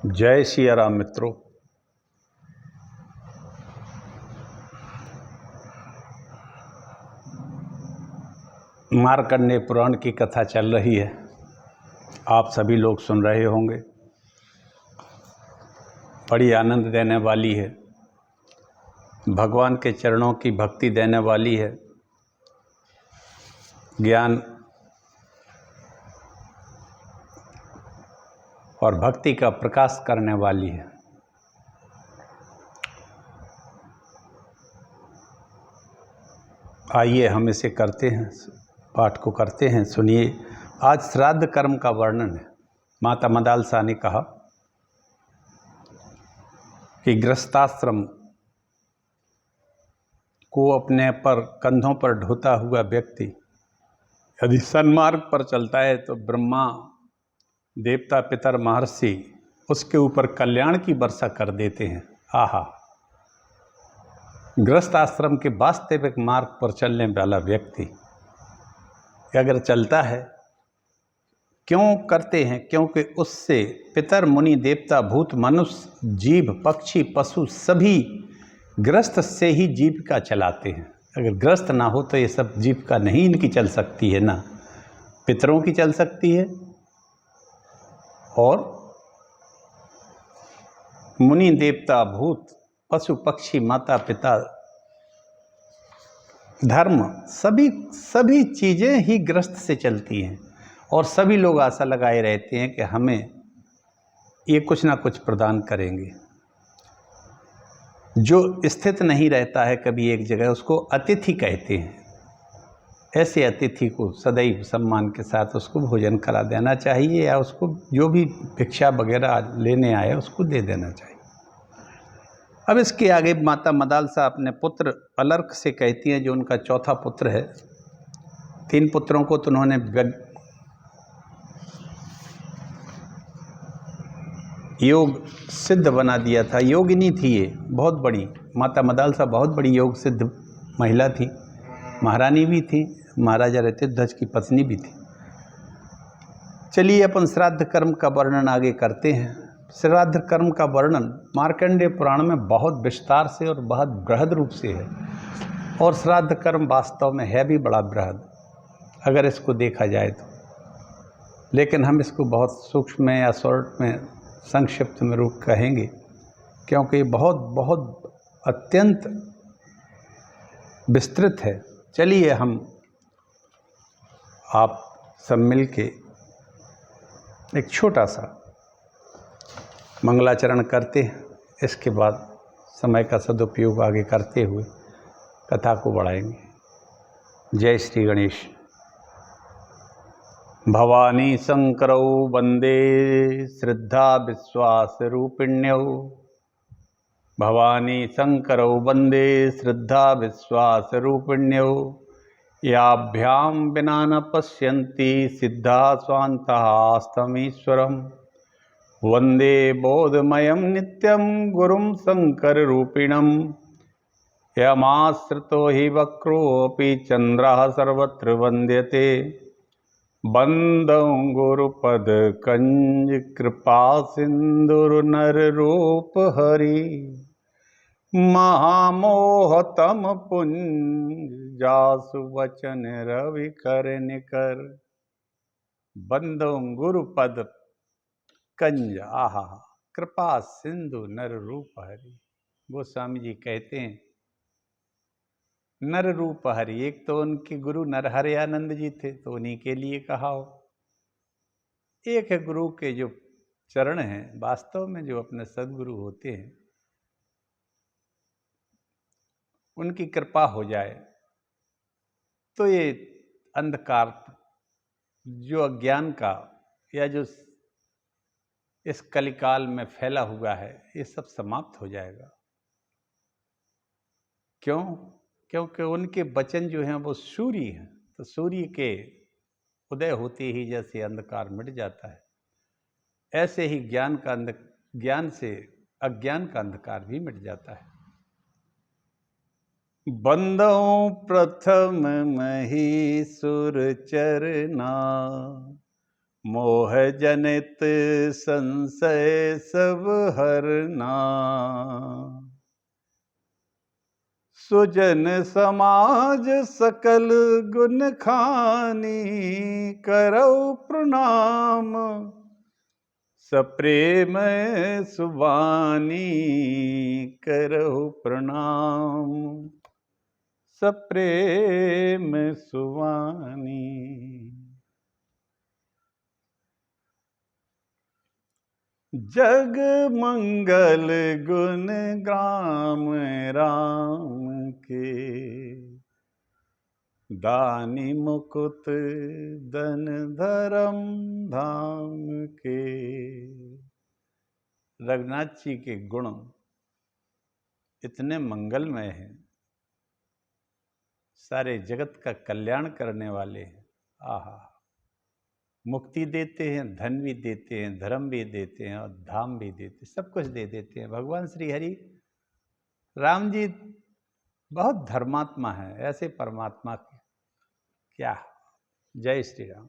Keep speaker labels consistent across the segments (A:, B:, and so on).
A: जय सिया राम मित्रों। मार्कंडेय पुराण की कथा चल रही है, आप सभी लोग सुन रहे होंगे। बड़ी आनंद देने वाली है, भगवान के चरणों की भक्ति देने वाली है, ज्ञान और भक्ति का प्रकाश करने वाली है। आइए हम इसे करते हैं, पाठ को करते हैं। सुनिए, आज श्राद्ध कर्म का वर्णन है। माता मदालसा ने कहा कि गृहस्थाश्रम को अपने पर कंधों पर ढोता हुआ व्यक्ति यदि सन्मार्ग पर चलता है तो ब्रह्मा, देवता, पितर, महर्षि उसके ऊपर कल्याण की वर्षा कर देते हैं। आहा, गृहस्थ आश्रम के वास्तविक मार्ग पर चलने वाला व्यक्ति अगर चलता है, क्यों करते हैं? क्योंकि उससे पितर, मुनि, देवता, भूत, मनुष्य, जीव, पक्षी, पशु सभी गृहस्थ से ही जीविका चलाते हैं। अगर गृहस्थ ना हो तो ये सब जीविका नहीं इनकी चल सकती है, ना पितरों की चल सकती है और मुनि, देवता, भूत, पशु, पक्षी, माता पिता, धर्म, सभी चीज़ें ही गृहस्थ से चलती हैं। और सभी लोग आशा लगाए रहते हैं कि हमें ये कुछ ना कुछ प्रदान करेंगे। जो स्थित नहीं रहता है कभी एक जगह, उसको अतिथि कहते हैं। ऐसे अतिथि को सदैव सम्मान के साथ उसको भोजन करा देना चाहिए, या उसको जो भी भिक्षा वगैरह लेने आए उसको दे देना चाहिए। अब इसके आगे माता मदालसा अपने पुत्र अलर्क से कहती हैं, जो उनका चौथा पुत्र है। 3 पुत्रों को तो उन्होंने योग सिद्ध बना दिया था। योगिनी थी ये, बहुत बड़ी माता मदालसा, बहुत बड़ी योग सिद्ध महिला थी, महारानी भी थी, महाराजा ऋतुध्वज की पत्नी भी थी। चलिए अपन श्राद्ध कर्म का वर्णन आगे करते हैं। श्राद्ध कर्म का वर्णन मार्कंडेय पुराण में बहुत विस्तार से और बहुत बृहद रूप से है, और श्राद्ध कर्म वास्तव में है भी बड़ा बृहद अगर इसको देखा जाए तो। लेकिन हम इसको बहुत सूक्ष्म या शॉर्ट में, संक्षिप्त में रूप कहेंगे, क्योंकि बहुत अत्यंत विस्तृत है। चलिए हम आप सब मिल के एक छोटा सा मंगलाचरण करते हैं। इसके बाद समय का सदुपयोग आगे करते हुए कथा को बढ़ाएंगे। जय श्री गणेश। भवानी शंकरौ वंदे श्रद्धा विश्वास रूपिण्यौ। भवानी शंकरौ वंदे श्रद्धा विश्वास रूपिण्यौ। याभ्यां विना न पश्यन्ति सिद्धा स्वान्तः वंदे बोधमयं नित्यं गुरुं शंकर रूपिणं। यमाश्रितो हि वक्रोऽपि चन्द्रः सर्वत्र वन्द्यते। वन्दं गुरुपद कंज कृपा सिंधुर्नर रूप हरि। महामोहतम पुंज जासु वचन रवि कर निकर। वंदं गुरुपद कंज, आहा, कृपा सिंधु नर रूप हरि। गोस्वामी जी कहते हैं नर रूप हरि। एक तो उनके गुरु नरहरयानंद जी थे, तो उन्हीं के लिए कहा हो। एक है गुरु के जो चरण हैं, वास्तव में जो अपने सदगुरु होते हैं, उनकी कृपा हो जाए तो ये अंधकार जो अज्ञान का या जो इस कलिकाल में फैला हुआ है, ये सब समाप्त हो जाएगा। क्यों? क्योंकि उनके वचन जो हैं वो सूर्य हैं, तो सूर्य के उदय होते ही जैसे अंधकार मिट जाता है, ऐसे ही ज्ञान से अज्ञान का अंधकार भी मिट जाता है। बंदौ प्रथम मही सुर चरना। मोह जनित संशय सब हरना, सुजन समाज सकल गुण खानी, करौ प्रणाम सप्रेम सुबानी, करौ प्रणाम सप्रेम सुबानी। जग मंगल गुण ग्राम राम के, दानी मुकुत धन धर्म धाम के। रघुनाथ जी के गुण इतने मंगलमय हैं, सारे जगत का कल्याण करने वाले हैं। आहा, मुक्ति देते हैं, धन भी देते हैं, धर्म भी देते हैं और धाम भी देते हैं, सब कुछ दे देते हैं। भगवान श्री हरि राम जी बहुत धर्मात्मा है, ऐसे परमात्मा क्या। जय श्री राम।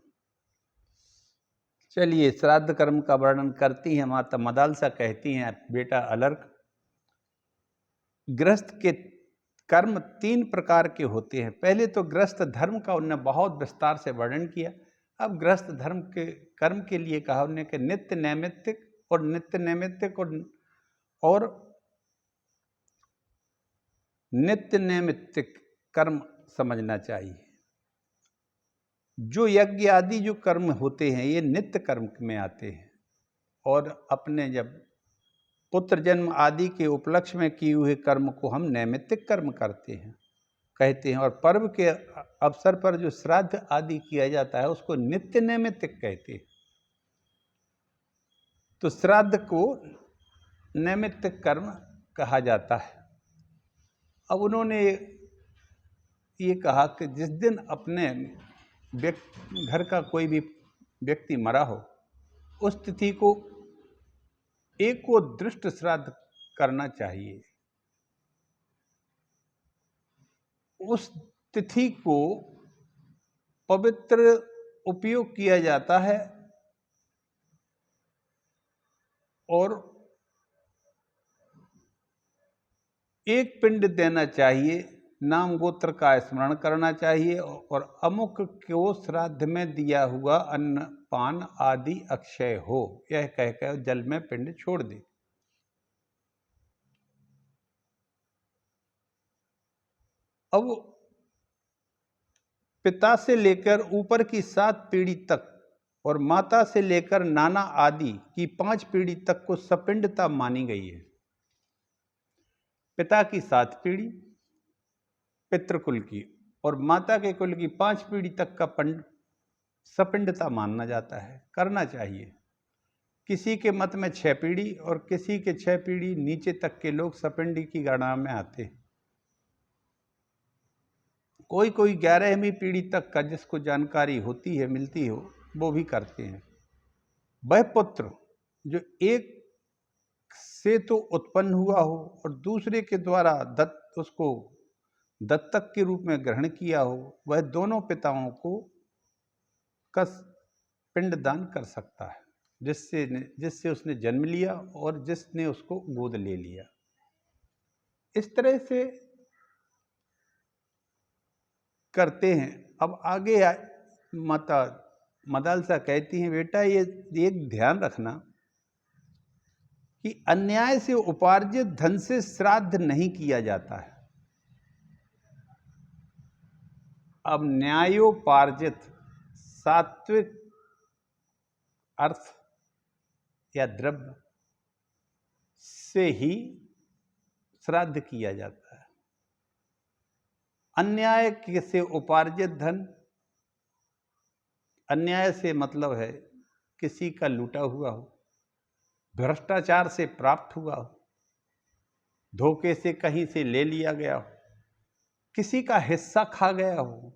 A: चलिए, श्राद्ध कर्म का वर्णन करती हैं माता मदालसा। कहती हैं, बेटा अलर्क, गृहस्थ के कर्म 3 प्रकार के होते हैं। पहले तो गृहस्थ धर्म का उन्होंने बहुत विस्तार से वर्णन किया। अब गृहस्थ धर्म के कर्म के लिए कहा उन्होंने कि नित्य नैमित्तिक और नित्य नैमित्तिक और नित्य नैमित्तिक कर्म समझना चाहिए। जो यज्ञ आदि जो कर्म होते हैं ये नित्य कर्म में आते हैं, और अपने जब पुत्र जन्म आदि के उपलक्ष्य में किए हुए कर्म को हम नैमित्तिक कर्म करते हैं कहते हैं। और पर्व के अवसर पर जो श्राद्ध आदि किया जाता है उसको नित्य नैमित्तिक कहते हैं। तो श्राद्ध को नैमित्तिक कर्म कहा जाता है। अब उन्होंने ये कहा कि जिस दिन अपने घर का कोई भी व्यक्ति मरा हो, उस तिथि को एक को दृष्ट श्राद्ध करना चाहिए। उस तिथि को पवित्र उपयोग किया जाता है और एक पिंड देना चाहिए, नाम गोत्र का स्मरण करना चाहिए और अमुक को श्राद्ध में दिया हुआ अन्न पान आदि अक्षय हो, यह कहकर जल में पिंड छोड़ दे। अब पिता से लेकर ऊपर की 7 पीढ़ी तक और माता से लेकर नाना आदि की 5 पीढ़ी तक को सपिंडता मानी गई है। पिता की 7 पीढ़ी पितृकुल की और माता के कुल की 5 पीढ़ी तक का सपिंडता मानना जाता है, करना चाहिए। किसी के मत में 6 पीढ़ी और किसी के 6 पीढ़ी नीचे तक के लोग सपिंडी की गणना में आते हैं। कोई 11वीं पीढ़ी तक का जिसको जानकारी होती है, मिलती हो, वो भी करते हैं। वह पुत्र जो एक से तो उत्पन्न हुआ हो और दूसरे के द्वारा उसको दत्तक के रूप में ग्रहण किया हो, वह दोनों पिताओं को पिंडदान कर सकता है, जिससे उसने जन्म लिया और जिसने उसको गोद ले लिया। इस तरह से करते हैं। अब आगे माता मदालसा कहती हैं, बेटा ये एक ध्यान रखना कि अन्याय से उपार्जित धन से श्राद्ध नहीं किया जाता है। अब न्यायोपार्जित सात्विक अर्थ या द्रव्य से ही श्राद्ध किया जाता है। अन्याय से उपार्जित धन, अन्याय से मतलब है किसी का लूटा हुआ हो, भ्रष्टाचार से प्राप्त हुआ हो, धोखे से कहीं से ले लिया गया हो, किसी का हिस्सा खा गया हो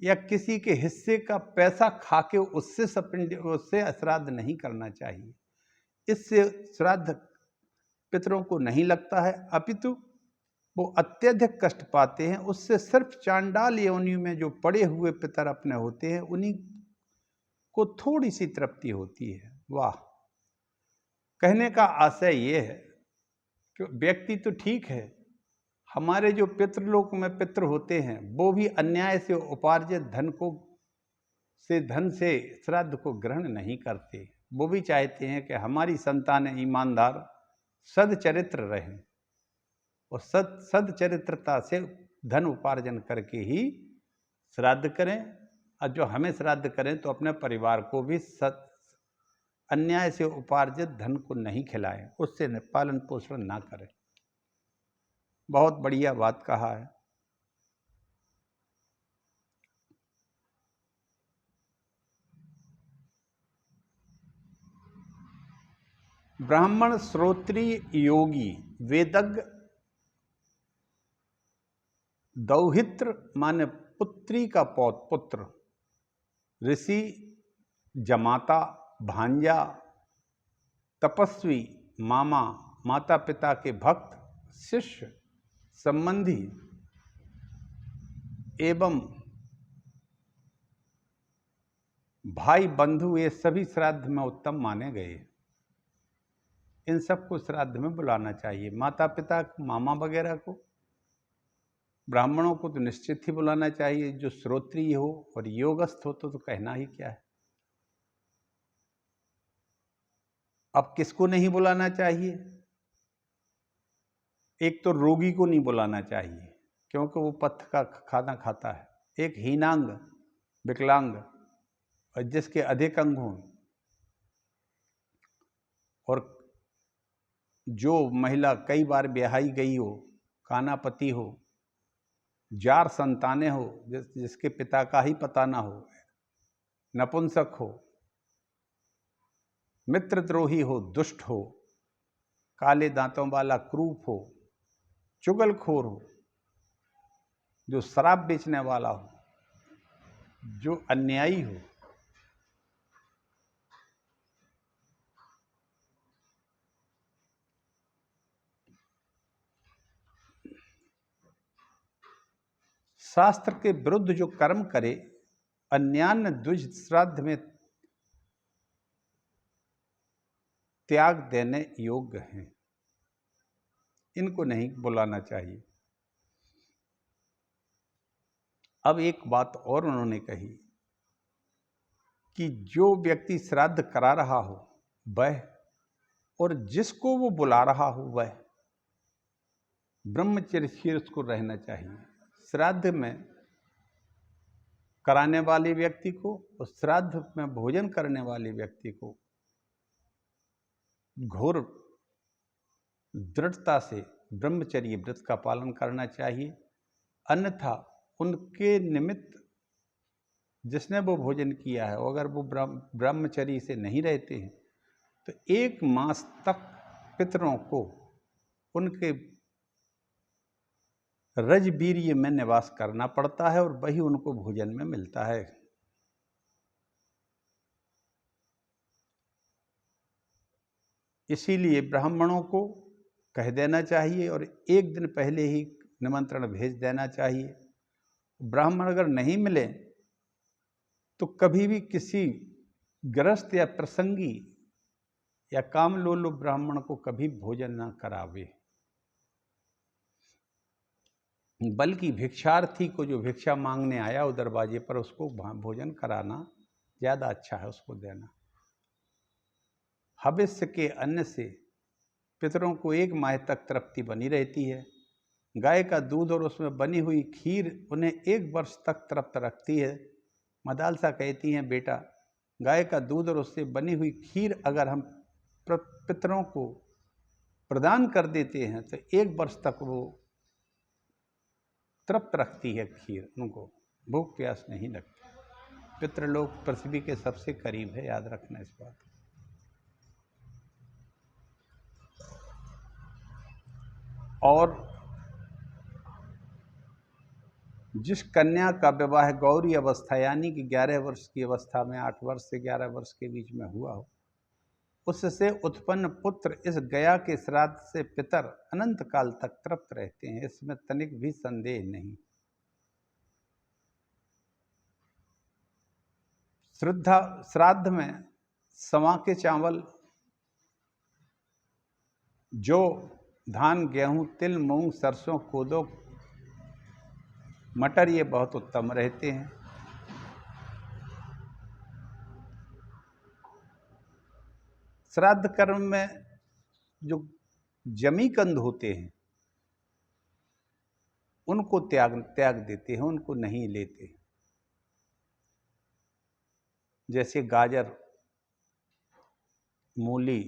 A: या किसी के हिस्से का पैसा खा के उससे श्राद्ध नहीं करना चाहिए। इससे श्राद्ध पितरों को नहीं लगता है, अपितु वो अत्यधिक कष्ट पाते हैं। उससे सिर्फ चांडाल योनि में जो पड़े हुए पितर अपने होते हैं, उन्हीं को थोड़ी सी तृप्ति होती है। वाह! कहने का आशय ये है कि व्यक्ति तो ठीक है, हमारे जो पितृलोक में पितृ होते हैं वो भी अन्याय से उपार्जित धन से श्राद्ध को ग्रहण नहीं करते। वो भी चाहते हैं कि हमारी संतानें ईमानदार सदचरित्र रहें और सदचरित्रता से धन उपार्जन करके ही श्राद्ध करें, और जो हमें श्राद्ध करें तो अपने परिवार को भी अन्याय से उपार्जित धन को नहीं खिलाएं, उससे पालन पोषण ना करें। बहुत बढ़िया बात कहा है। ब्राह्मण, श्रोत्रिय, योगी, वेदज्ञ, दौहित्र माने पुत्री का पुत्र, ऋषि, जमाता, भांजा, तपस्वी, मामा, माता पिता के भक्त, शिष्य, संबंधी एवं भाई बंधु, ये सभी श्राद्ध में उत्तम माने गए। इन सबको श्राद्ध में बुलाना चाहिए। माता पिता, मामा वगैरह को, ब्राह्मणों को तो निश्चित ही बुलाना चाहिए, जो श्रोत्रिय हो और योगस्थ हो तो कहना ही क्या है। अब किसको नहीं बुलाना चाहिए? एक तो रोगी को नहीं बुलाना चाहिए क्योंकि वो पत्थर का खाना खाता है। एक हीनांग, विकलांग और जिसके अधिक अंग हों, और जो महिला कई बार ब्याही गई हो, कानापति हो, जार संतानें हो, जिसके पिता का ही पता ना हो, नपुंसक हो, मित्रद्रोही हो, दुष्ट हो, काले दांतों वाला क्रूप हो, चुगलखोर हो, जो शराब बेचने वाला हो, जो अन्यायी हो, शास्त्र के विरुद्ध जो कर्म करे, अन्यान्य द्विज श्राद्ध में त्याग देने योग्य हैं, इनको नहीं बुलाना चाहिए। अब एक बात और उन्होंने कही कि जो व्यक्ति श्राद्ध करा रहा हो वह, और जिसको वो बुला रहा हो वह, ब्रह्मचर्य से उसको रहना चाहिए। श्राद्ध में कराने वाले व्यक्ति को और श्राद्ध में भोजन करने वाले व्यक्ति को घोर दृढ़ता से ब्रह्मचर्य व्रत का पालन करना चाहिए। अन्यथा उनके निमित्त जिसने वो भोजन किया है, अगर वो ब्रह्मचर्य से नहीं रहते हैं तो 1 मास तक पितरों को उनके रजबीर्य में निवास करना पड़ता है और वही उनको भोजन में मिलता है। इसीलिए ब्राह्मणों को कह देना चाहिए और 1 दिन पहले ही निमंत्रण भेज देना चाहिए। ब्राह्मण अगर नहीं मिले तो कभी भी किसी गृहस्थ या प्रसंगी या कामलोलु ब्राह्मण को कभी भोजन न करावे, बल्कि भिक्षार्थी को जो भिक्षा मांगने आया उधर दरवाजे पर उसको भोजन कराना ज़्यादा अच्छा है, उसको देना। हविष्य के अन्न से पितरों को 1 माह तक तृप्ति बनी रहती है। गाय का दूध और उसमें बनी हुई खीर उन्हें 1 वर्ष तक तृप्त रखती है। मदालसा कहती हैं, बेटा गाय का दूध और उससे बनी हुई खीर अगर हम पितरों को प्रदान कर देते हैं तो 1 वर्ष तक वो तृप्त रखती है खीर, उनको भूख प्यास नहीं लगती। पितृलोक पृथ्वी के सबसे करीब है, याद रखना इस बात को। और जिस कन्या का विवाह गौरी अवस्था यानी कि 11 वर्ष की अवस्था में, 8 वर्ष से 11 वर्ष के बीच में हुआ हो, उससे उत्पन्न पुत्र इस गया के श्राद्ध से पितर अनंत काल तक तृप्त रहते हैं, इसमें तनिक भी संदेह नहीं। श्राद्ध में सवा के चावल, जौ, धान, गेहूं, तिल, मूंग, सरसों, कोदो, मटर ये बहुत उत्तम रहते हैं। श्राद्ध कर्म में जो जमी कंद होते हैं उनको त्याग देते हैं, उनको नहीं लेते, जैसे गाजर, मूली,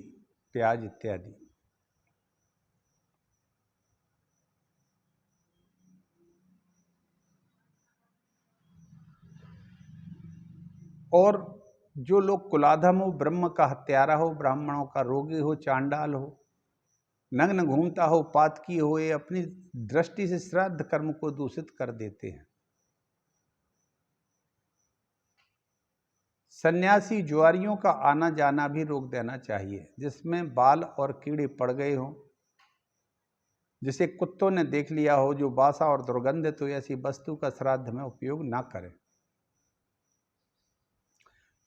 A: प्याज इत्यादि। और जो लोग कुलाधम हो, ब्रह्म का हत्यारा हो, ब्राह्मणों का रोगी हो, चांडाल हो, नग्न घूमता हो, पातकी हो, ये अपनी दृष्टि से श्राद्ध कर्म को दूषित कर देते हैं। सन्यासी जुआरियों का आना जाना भी रोक देना चाहिए, जिसमें बाल और कीड़े पड़ गए हों, जिसे कुत्तों ने देख लिया हो, जो बासा और दुर्गंधित हो, ऐसी वस्तु का श्राद्ध में उपयोग ना करें।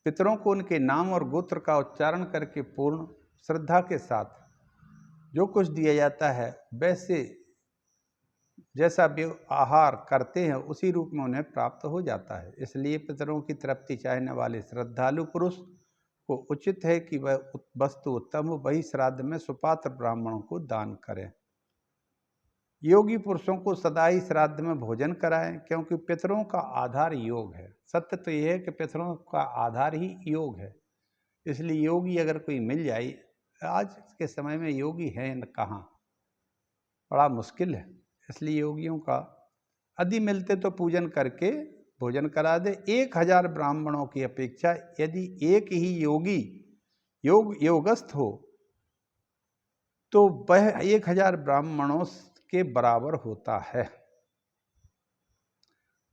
A: पितरों को उनके नाम और गोत्र का उच्चारण करके पूर्ण श्रद्धा के साथ जो कुछ दिया जाता है, वैसे जैसा वे आहार करते हैं उसी रूप में उन्हें प्राप्त हो जाता है। इसलिए पितरों की तृप्ति चाहने वाले श्रद्धालु पुरुष को उचित है कि वह वस्तु उत्तम हो, वही श्राद्ध में सुपात्र ब्राह्मणों को दान करें। योगी पुरुषों को सदा ही श्राद्ध में भोजन कराएं, क्योंकि पितरों का आधार योग है। सत्य तो यह है कि पितरों का आधार ही योग है। इसलिए योगी अगर कोई मिल जाए, आज के समय में योगी है न कहाँ, बड़ा मुश्किल है। इसलिए योगियों का यदि मिलते तो पूजन करके भोजन करा दे। 1000 ब्राह्मणों की अपेक्षा यदि एक ही योगी योगस्थ हो तो वह 1000 ब्राह्मणों के बराबर होता है।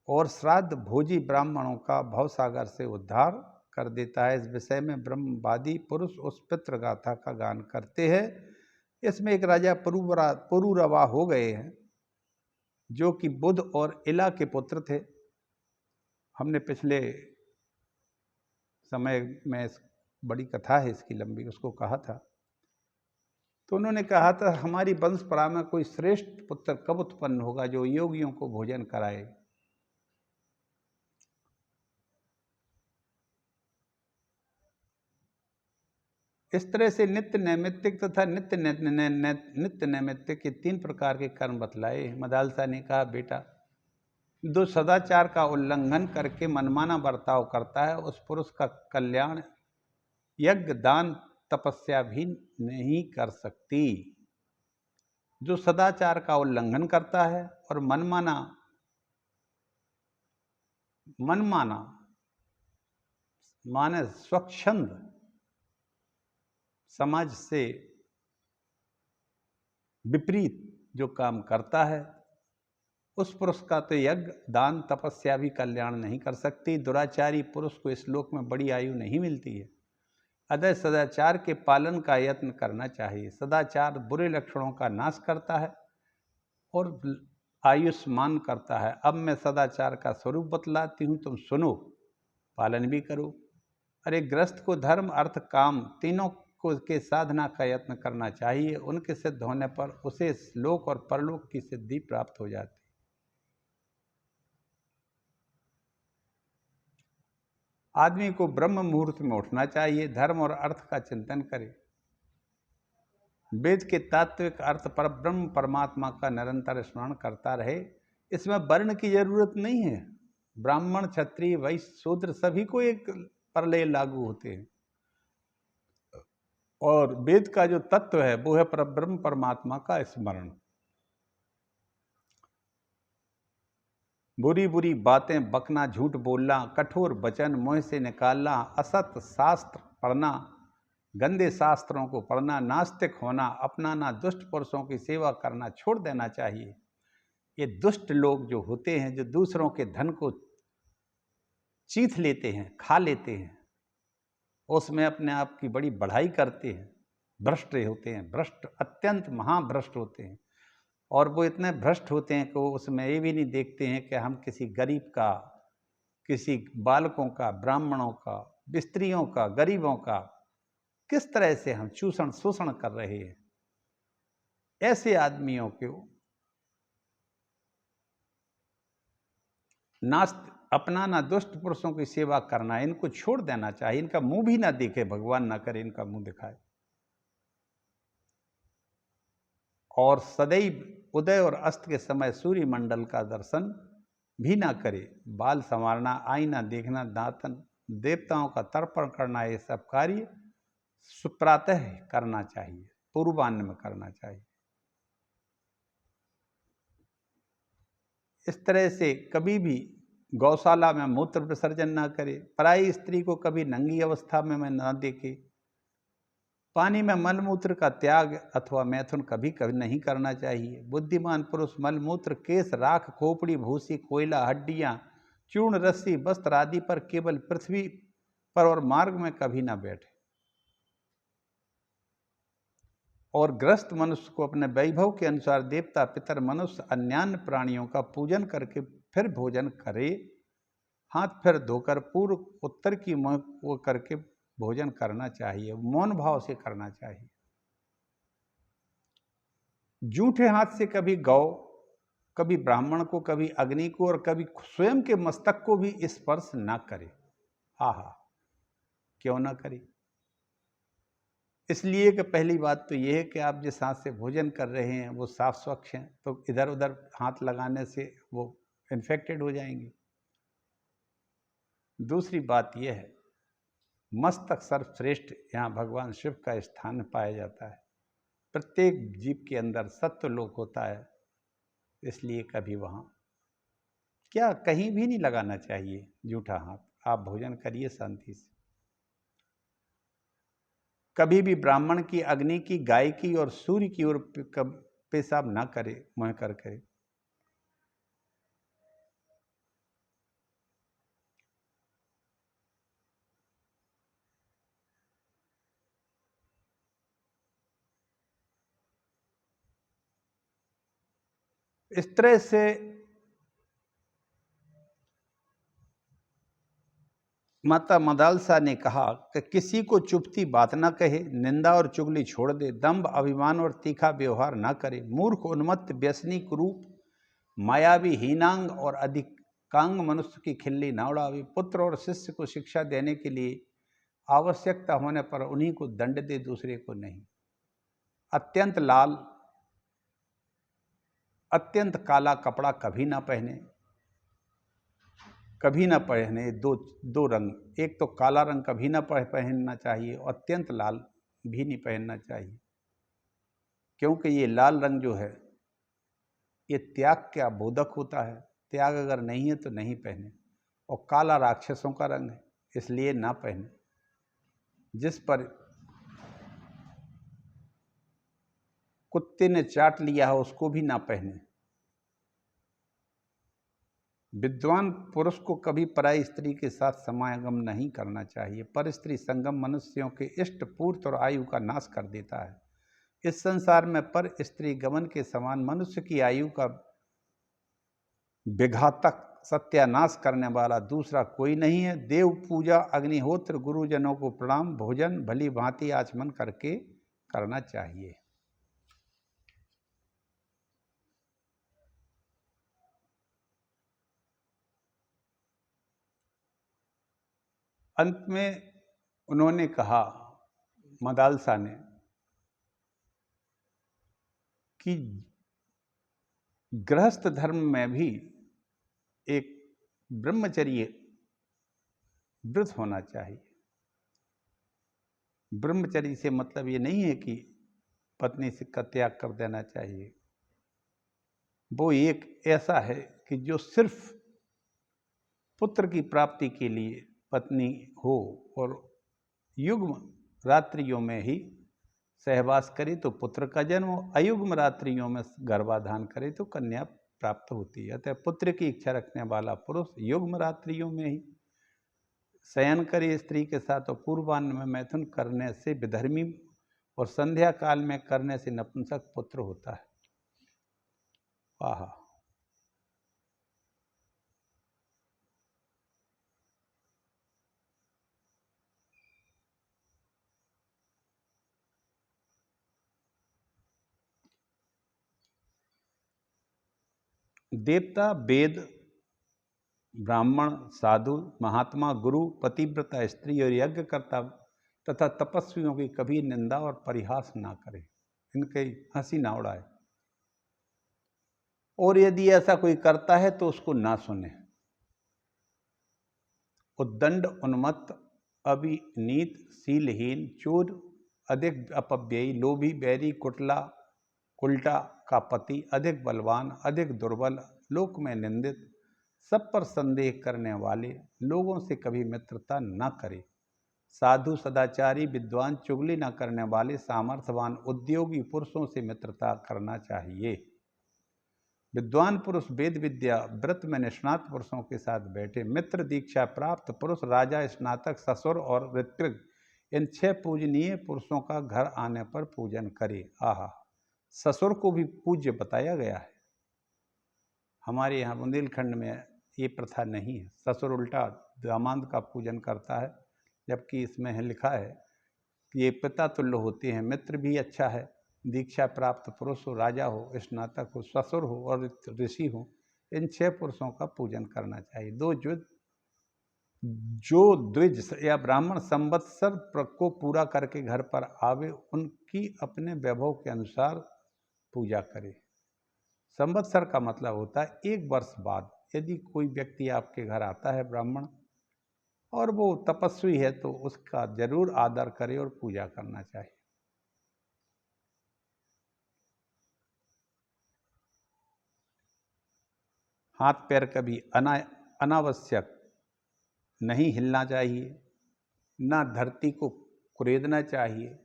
A: और श्राद्ध भोजी ब्राह्मणों का भवसागर से उद्धार कर देता है। इस विषय में ब्रह्मवादी पुरुष उस पितृगाथा का गान करते हैं। इसमें एक राजा पुरुरवा हो गए हैं, जो कि बुध और इला के पुत्र थे। हमने पिछले समय में बड़ी कथा है इसकी लंबी, उसको कहा था। तो उन्होंने कहा था, हमारी वंशपरा में कोई श्रेष्ठ पुत्र कब उत्पन्न होगा जो योगियों को भोजन कराए। इस तरह से नित्य नैमित्तिक तथा नित्य नैमित्तिक के 3 प्रकार के कर्म बतलाए। मदालसा ने कहा, बेटा, जो सदाचार का उल्लंघन करके मनमाना बर्ताव करता है, उस पुरुष का कल्याण यज्ञ, दान, तपस्या भी नहीं कर सकती। जो सदाचार का उल्लंघन करता है और मनमाना माने स्वच्छंद समाज से विपरीत जो काम करता है, उस पुरुष का तो यज्ञ, दान, तपस्या भी कल्याण नहीं कर सकती। दुराचारी पुरुष को इस लोक में बड़ी आयु नहीं मिलती है। अतः सदाचार के पालन का यत्न करना चाहिए। सदाचार बुरे लक्षणों का नाश करता है और आयुष्मान करता है। अब मैं सदाचार का स्वरूप बतलाती हूँ, तुम सुनो, पालन भी करो। अरे, गृहस्थ को धर्म, अर्थ, काम तीनों के साधना का यत्न करना चाहिए। उनके सिद्ध होने पर उसे लोक और परलोक की सिद्धि प्राप्त हो जाती। आदमी को ब्रह्म मुहूर्त में उठना चाहिए, धर्म और अर्थ का चिंतन करे, वेद के तात्विक अर्थ पर ब्रह्म परमात्मा का निरंतर स्मरण करता रहे। इसमें वर्ण की जरूरत नहीं है। ब्राह्मण, क्षत्रिय, वैश्य, शूद्र सभी को एक प्रलय लागू होते हैं। और वेद का जो तत्व है वो है ब्रह्म परमात्मा का स्मरण। बुरी बुरी बातें बकना, झूठ बोलना, कठोर वचन मुंह से निकालना, असत शास्त्र पढ़ना, गंदे शास्त्रों को पढ़ना, नास्तिक होना, अपनाना, दुष्ट पुरुषों की सेवा करना छोड़ देना चाहिए। ये दुष्ट लोग जो होते हैं, जो दूसरों के धन को चीथ लेते हैं, खा लेते हैं, उसमें अपने आप की बड़ी बढ़ाई करते हैं, भ्रष्ट होते हैं, भ्रष्ट, अत्यंत महाभ्रष्ट होते हैं। और वो इतने भ्रष्ट होते हैं कि वो उसमें ये भी नहीं देखते हैं कि हम किसी गरीब का किसी बालकों का, ब्राह्मणों का, स्त्रियों का, गरीबों का किस तरह से हम चूषण शोषण कर रहे हैं। ऐसे आदमियों को नास्त अपनाना, दुष्ट पुरुषों की सेवा करना, इनको छोड़ देना चाहिए। इनका मुंह भी ना देखे, भगवान ना करे इनका मुंह दिखाए। और सदैव उदय और अस्त के समय सूर्य मंडल का दर्शन भी ना करे। बाल संवारना, आईना देखना, दातन, देवताओं का तर्पण करना, ये सब कार्य सुप्रातः करना चाहिए, पूर्वाह्न में करना चाहिए। इस तरह से कभी भी गौशाला में मूत्र विसर्जन ना करे। पराई स्त्री को कभी नंगी अवस्था में ना देखे। पानी में मलमूत्र का त्याग अथवा मैथुन कभी कभी नहीं करना चाहिए। बुद्धिमान पुरुष मलमूत्र, केस, राख, खोपड़ी, भूसी, कोयला, हड्डियां, चूर्ण, रस्सी, वस्त्र आदि पर केवल पृथ्वी पर और मार्ग में कभी ना बैठे। और ग्रस्त मनुष्य को अपने वैभव के अनुसार देवता, पितर, मनुष्य, अन्यान्य प्राणियों का पूजन करके फिर भोजन करे। हाथ फिर धोकर पूर्व उत्तर की मुँह वो करके भोजन करना चाहिए, मौन भाव से करना चाहिए। जूठे हाथ से कभी गौ, कभी ब्राह्मण को, कभी अग्नि को और कभी स्वयं के मस्तक को भी स्पर्श ना करे। आहा, क्यों ना करे? इसलिए कि पहली बात तो यह है कि आप जिस हाथ से भोजन कर रहे हैं वो साफ स्वच्छ हैं, तो इधर उधर हाथ लगाने से वो इन्फेक्टेड हो जाएंगे। दूसरी बात यह है, मस्तक सर्वश्रेष्ठ, यहाँ भगवान शिव का स्थान पाया जाता है। प्रत्येक जीव के अंदर सत्वलोक होता है, इसलिए कभी वहाँ क्या कहीं भी नहीं लगाना चाहिए जूठा हाथ। आप भोजन करिए शांति से। कभी भी ब्राह्मण की, अग्नि की, गाय की और सूर्य की ओर पेशाब ना करे, मुँह कर करे। इस तरह से माता मदालसा ने कहा कि किसी को चुपती बात ना कहे, निंदा और चुगली छोड़ दे, दंभ, अभिमान और तीखा व्यवहार ना करे, मूर्ख, उन्मत्त, व्यसनी, कुरूप, मायावी, हीनांग और अधिकांग मनुष्य की खिल्ली ना उड़ावे। पुत्र और शिष्य को शिक्षा देने के लिए आवश्यकता होने पर उन्हीं को दंड दे, दूसरे को नहीं। अत्यंत काला कपड़ा कभी ना पहने, कभी ना पहने। दो रंग, एक तो काला रंग कभी ना पहनना चाहिए और अत्यंत लाल भी नहीं पहनना चाहिए, क्योंकि ये लाल रंग जो है ये त्याग का बोधक होता है। त्याग अगर नहीं है तो नहीं पहने। और काला राक्षसों का रंग है, इसलिए ना पहने। जिस पर कुत्ते ने चाट लिया है उसको भी ना पहने। विद्वान पुरुष को कभी पराई स्त्री के साथ समागम नहीं करना चाहिए। पर स्त्री संगम मनुष्यों के इष्ट, पूर्त और आयु का नाश कर देता है। इस संसार में पर स्त्री गमन के समान मनुष्य की आयु का विघातक, सत्यानाश करने वाला दूसरा कोई नहीं है। देव पूजा, अग्निहोत्र, गुरुजनों को प्रणाम, भोजन भली भांति आचमन करके करना चाहिए। अंत में उन्होंने कहा, मदालसा ने, कि गृहस्थ धर्म में भी एक ब्रह्मचर्य व्रत होना चाहिए। ब्रह्मचर्य से मतलब ये नहीं है कि पत्नी से का त्याग कर देना चाहिए। वो एक ऐसा है कि जो सिर्फ पुत्र की प्राप्ति के लिए पत्नी हो और युग्म रात्रियों में ही सहवास करे तो पुत्र का जन्म, अयुग्म रात्रियों में गर्भाधान करे तो कन्या प्राप्त होती है। अतः पुत्र की इच्छा रखने वाला पुरुष युग्म रात्रियों में ही शयन करे स्त्री के साथ, और पूर्वाह्न में मैथुन करने से विधर्मी और संध्या काल में करने से नपुंसक पुत्र होता है। आहा, देवता, वेद, ब्राह्मण, साधु, महात्मा, गुरु, पतिव्रता स्त्री और यज्ञकर्ता तथा तपस्वियों की कभी निंदा और परिहास ना करे, इनकी हंसी ना उड़ाए, और यदि ऐसा कोई करता है तो उसको ना सुने। उद्दंड, उन्मत्त, अविनीत, शीलहीन, चोर, अधिक अपव्ययी, लोभी, बैरी, कुटला, उल्टा का पति, अधिक बलवान, अधिक दुर्बल, लोक में निंदित, सब पर संदेह करने वाले लोगों से कभी मित्रता न करे। साधु, सदाचारी, विद्वान, चुगली न करने वाले सामर्थ्यवान उद्योगी पुरुषों से मित्रता करना चाहिए। विद्वान पुरुष, वेद विद्या व्रत में निष्णात पुरुषों के साथ बैठे। मित्र, दीक्षा प्राप्त पुरुष, राजा, स्नातक, ससुर और ऋत्विक, इन 6 पूजनीय पुरुषों का घर आने पर पूजन करे। आहा, ससुर को भी पूज्य बताया गया है। हमारे यहाँ बुंदेलखंड में ये प्रथा नहीं है, ससुर उल्टा दामाद का पूजन करता है, जबकि इसमें लिखा है कि ये पिता तुल्य होते हैं। मित्र भी अच्छा है, दीक्षा प्राप्त पुरुष हो, राजा हो, स्नातक हो, ससुर हो और ऋषि हो, इन 6 पुरुषों का पूजन करना चाहिए। जो द्विज या ब्राह्मण संवत्सर को पूरा करके घर पर आवे, उनकी अपने वैभव के अनुसार पूजा करे। संवत्सर का मतलब होता है 1 वर्ष बाद। यदि कोई व्यक्ति आपके घर आता है ब्राह्मण और वो तपस्वी है तो उसका जरूर आदर करे और पूजा करना चाहिए। हाथ पैर कभी अनावश्यक नहीं हिलना चाहिए, ना धरती को कुरेदना चाहिए।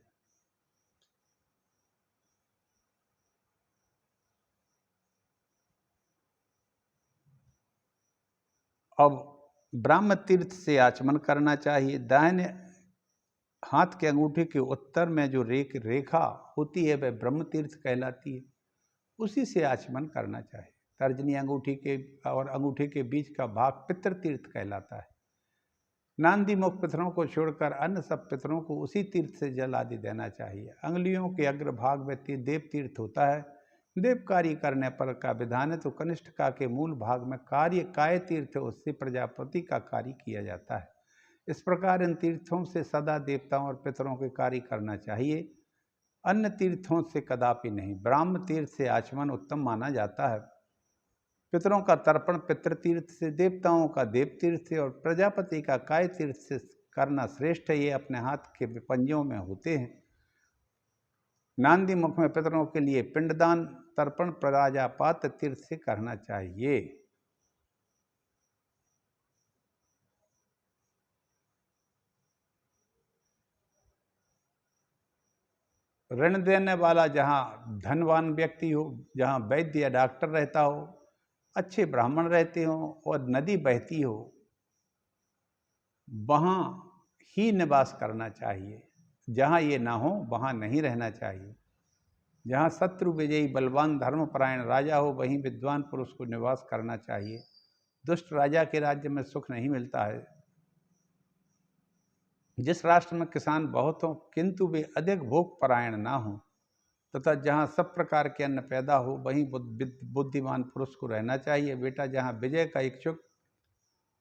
A: अब ब्रह्म तीर्थ से आचमन करना चाहिए। दाहिने हाथ के अंगूठे के उत्तर में जो रेखा होती है वह ब्रह्म तीर्थ कहलाती है, उसी से आचमन करना चाहिए। तर्जनी अंगूठी के और अंगूठे के बीच का भाग पितृ तीर्थ कहलाता है। नांदी मुख पितरों को छोड़कर अन्य सब पितरों को उसी तीर्थ से जल आदि देना चाहिए। अंगुलियों के अग्रभाग में देव तीर्थ होता है। देव कार्य करने पर का विधान है तो कनिष्ठिका के मूल भाग में कार्य काय तीर्थ है, उससे प्रजापति का कार्य किया जाता है। इस प्रकार इन तीर्थों से सदा देवताओं और पितरों के कार्य करना चाहिए, अन्य तीर्थों से कदापि नहीं। ब्राह्म तीर्थ से आचमन उत्तम माना जाता है। पितरों का तर्पण पितृतीर्थ से, देवताओं का देव तीर्थ से और प्रजापति का काय तीर्थ से करना श्रेष्ठ है। ये अपने हाथ के पंजों में होते हैं। नांदी मुख में पितरों के लिए पिंडदान तर्पण प्रजापात तीर्थ से करना चाहिए। ऋण देने वाला जहाँ धनवान व्यक्ति हो, जहाँ वैद्य या डॉक्टर रहता हो, अच्छे ब्राह्मण रहते हो और नदी बहती हो, वहाँ ही निवास करना चाहिए। जहाँ ये ना हो वहाँ नहीं रहना चाहिए। जहाँ शत्रु विजयी बलवान धर्मपरायण राजा हो वहीं विद्वान पुरुष को निवास करना चाहिए। दुष्ट राजा के राज्य में सुख नहीं मिलता है। जिस राष्ट्र में किसान बहुत हों किंतु वे अधिक भोग परायण ना हों तथा जहाँ सब प्रकार के अन्न पैदा हो वहीं बुद्धिमान पुरुष को रहना चाहिए। बेटा, जहाँ विजय का इच्छुक,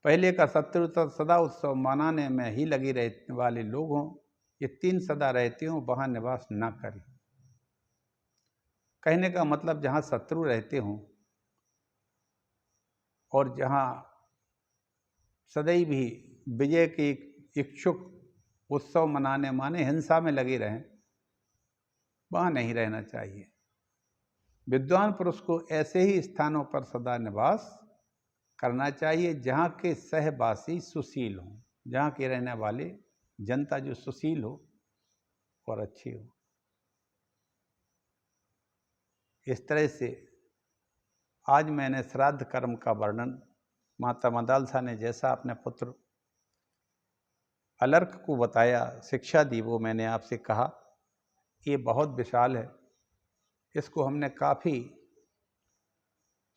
A: पहले का शत्रु तथा सदा उत्सव मनाने में ही लगे रहने वाले लोग हों, ये 3 सदा रहते हों, वहाँ निवास न करें। कहने का मतलब जहाँ शत्रु रहते हों और जहाँ सदैव भी विजय के इच्छुक उत्सव मनाने माने हिंसा में लगे रहें, वहाँ नहीं रहना चाहिए। विद्वान पुरुष को ऐसे ही स्थानों पर सदा निवास करना चाहिए जहाँ के सहवासी सुशील हों, जहाँ के रहने वाले जनता जो सुशील हो और अच्छी हो। इस तरह से आज मैंने श्राद्ध कर्म का वर्णन, माता मदालसा ने जैसा अपने पुत्र अलर्क को बताया, शिक्षा दी, वो मैंने आपसे कहा। ये बहुत विशाल है, इसको हमने काफ़ी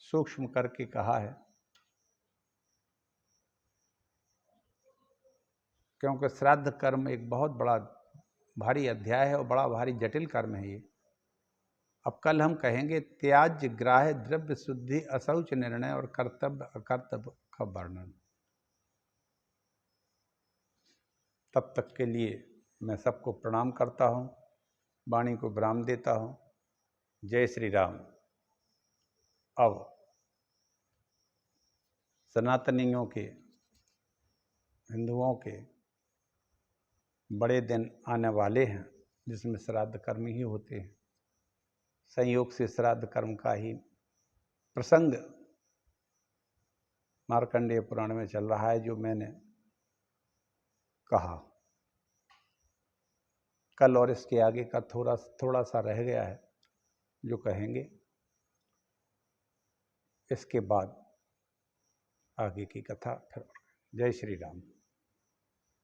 A: सूक्ष्म करके कहा है, क्योंकि श्राद्ध कर्म एक बहुत बड़ा भारी अध्याय है और बड़ा भारी जटिल कर्म है ये। अब कल हम कहेंगे त्याज्य ग्राह्य द्रव्य शुद्धि अशौच निर्णय और कर्तव्य अकर्तव्य का वर्णन। तब तक के लिए मैं सबको प्रणाम करता हूँ, वाणी को विराम देता हूँ। जय श्री राम। अब सनातनियों के, हिंदुओं के बड़े दिन आने वाले हैं, जिसमें श्राद्ध कर्म ही होते हैं। संयोग से श्राद्ध कर्म का ही प्रसंग मार्कंडेय पुराण में चल रहा है, जो मैंने कहा। कल और इसके आगे का थोड़ा सा रह गया है, जो कहेंगे। इसके बाद आगे की कथा फिर। जय श्री राम।